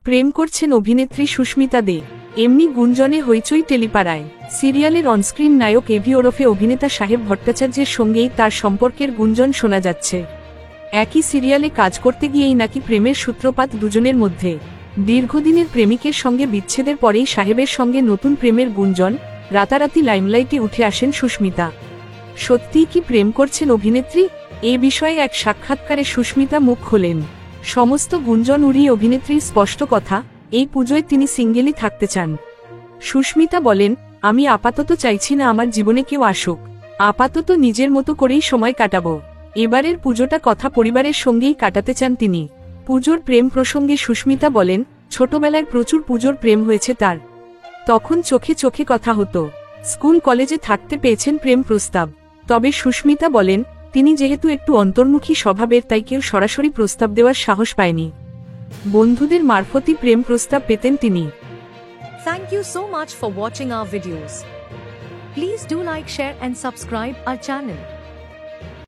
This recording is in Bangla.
প্রেম করছেন অভিনেত্রী সুস্মিতা দে। এমনি গুঞ্জনে হইচই টেলিপাড়ায়। সিরিয়ালের অনস্ক্রিন নায়ক এভি ওরফে অভিনেতা সাহেব ভট্টাচার্যের সঙ্গেই তার সম্পর্কের গুঞ্জন শোনা যাচ্ছে। একই সিরিয়ালে কাজ করতে গিয়েই নাকি প্রেমের সূত্রপাত দুজনের মধ্যে। দীর্ঘদিনের প্রেমিকের সঙ্গে বিচ্ছেদের পরেই সাহেবের সঙ্গে নতুন প্রেমের গুঞ্জন। রাতারাতি লাইমলাইটে উঠে আসেন সুস্মিতা। সত্যিই কি প্রেম করছেন অভিনেত্রী? এ বিষয়ে এক সাক্ষাৎকারে সুস্মিতা মুখ খোলেন। সমস্ত গুঞ্জন উড়িয়ে অভিনেত্রীর স্পষ্ট কথা, এই পুজোয় তিনি সিঙ্গেলই থাকতে চান। সুস্মিতা বলেন, আমি আপাতত চাইছি না আমার জীবনে কেউ আসুক। আপাতত নিজের মতো করেই সময় কাটাবো। এবারের পুজোটা কথা পরিবারের সঙ্গেই কাটাতে চান তিনি। পুজোর প্রেম প্রসঙ্গে সুস্মিতা বলেন, ছোটবেলায় প্রচুর পুজোর প্রেম হয়েছে তার। তখন চোখে চোখে কথা হতো। স্কুল কলেজে থাকতে পেয়েছেন প্রেম প্রস্তাব। তবে সুস্মিতা বলেন, তিনি যেহেতু একটু অন্তর্মুখী স্বভাবের, তাই কেউ সরাসরি প্রস্তাব দেওয়ার সাহস পায়নি। বন্ধুদের মারফতই প্রেম প্রস্তাব পেতেন তিনি। Thank you so much for watching our videos. Please do like, share and subscribe our channel.